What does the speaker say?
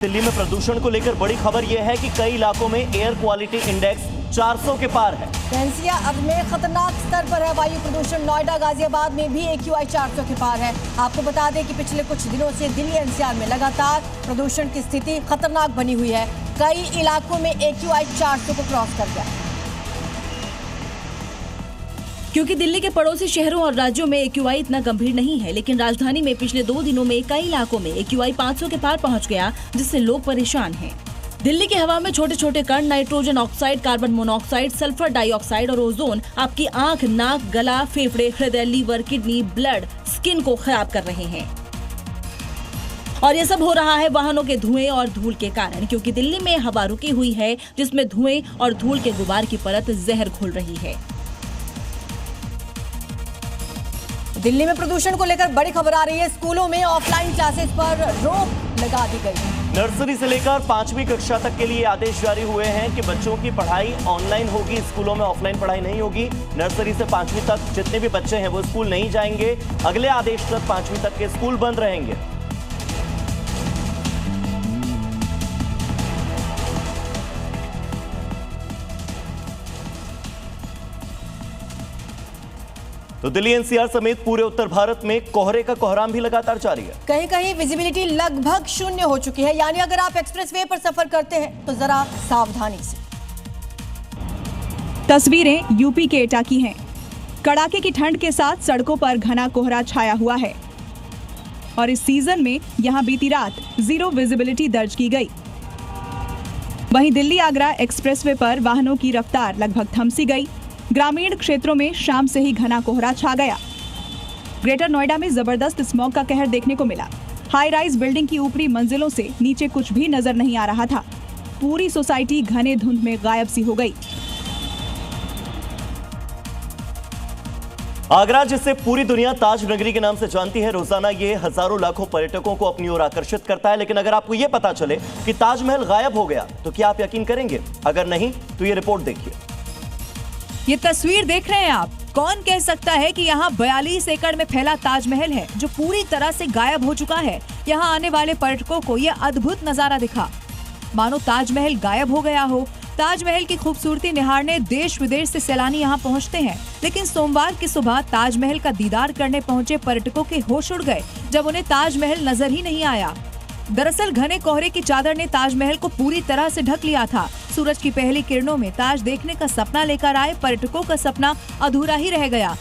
दिल्ली में प्रदूषण को लेकर बड़ी खबर यह है कि कई इलाकों में एयर क्वालिटी इंडेक्स 400 के पार है। एनसीआर अब में खतरनाक स्तर पर है वायु प्रदूषण। नोएडा, गाजियाबाद में भी AQI 400 के पार है। आपको बता दें कि पिछले कुछ दिनों से दिल्ली एनसीआर में लगातार प्रदूषण की स्थिति खतरनाक बनी हुई है। कई इलाकों में AQI 400 को क्रॉस कर गया। क्योंकि दिल्ली के पड़ोसी शहरों और राज्यों में AQI इतना गंभीर नहीं है, लेकिन राजधानी में पिछले 2 दिनों में कई इलाकों में AQI 500 के पार पहुंच गया, जिससे लोग परेशान हैं। दिल्ली की हवा में छोटे छोटे कण nitrogen oxide, carbon monoxide, sulphur dioxide और ओजोन आपकी आंख, नाक, गला, फेफड़े, हृदय, लीवर, किडनी, ब्लड, स्किन को खराब कर रहे हैं। और ये सब हो रहा है वाहनों के धुएं और धूल के कारण, क्योंकि दिल्ली में हवा रुकी हुई है, जिसमें धुएं और धूल के गुबार की परत जहर घोल रही है। दिल्ली में प्रदूषण को लेकर बड़ी खबर आ रही है। स्कूलों में ऑफलाइन क्लासेस पर रोक लगा दी गई। नर्सरी से लेकर 5वीं कक्षा तक के लिए आदेश जारी हुए हैं कि बच्चों की पढ़ाई ऑनलाइन होगी, स्कूलों में ऑफलाइन पढ़ाई नहीं होगी। नर्सरी से 5वीं तक जितने भी बच्चे हैं वो स्कूल नहीं जाएंगे। अगले आदेश तक 5वीं तक के स्कूल बंद रहेंगे। तो दिल्ली एनसीआर समेत पूरे उत्तर भारत में कोहरे का कोहराम भी लगातार जारी है। कहीं कहीं विजिबिलिटी लगभग शून्य हो चुकी है, यानी अगर आप एक्सप्रेसवे पर सफर करते हैं तो जरा सावधानी से। तस्वीरें यूपी के एटा की हैं। कड़ाके की ठंड के साथ सड़कों पर घना कोहरा छाया हुआ है और इस सीजन में यहां बीती रात 0 विजिबिलिटी दर्ज की गई। वहीं दिल्ली आगरा एक्सप्रेसवे पर वाहनों की रफ्तार लगभग थम सी गई। ग्रामीण क्षेत्रों में शाम से ही घना कोहरा छा गया। ग्रेटर नोएडा में जबरदस्त स्मॉग का कहर देखने को मिला। हाई राइज बिल्डिंग की ऊपरी मंजिलों से नीचे कुछ भी नजर नहीं आ रहा था। पूरी सोसाइटी घने धुंध में गायब सी हो गई। आगरा, जिसे पूरी दुनिया ताज नगरी के नाम से जानती है, रोजाना ये हजारों लाखों पर्यटकों को अपनी ओर आकर्षित करता है। लेकिन अगर आपको ये पता चले कि ताजमहल गायब हो गया तो क्या आप यकीन करेंगे? अगर नहीं तो ये रिपोर्ट देखिए। ये तस्वीर देख रहे हैं आप। कौन कह सकता है कि यहाँ 42 एकड़ में फैला ताजमहल है जो पूरी तरह से गायब हो चुका है। यहाँ आने वाले पर्यटकों को ये अद्भुत नजारा दिखा, मानो ताजमहल गायब हो गया हो। ताजमहल की खूबसूरती निहारने देश विदेश से सैलानी यहाँ पहुँचते हैं, लेकिन सोमवार की सुबह ताजमहल का दीदार करने पहुँचे पर्यटकों के होश उड़ गए जब उन्हें ताजमहल नजर ही नहीं आया। दरअसल घने कोहरे की चादर ने ताजमहल को पूरी तरह से ढक लिया था। सूरज की पहली किरणों में ताज देखने का सपना लेकर आए पर्यटकों का सपना अधूरा ही रह गया।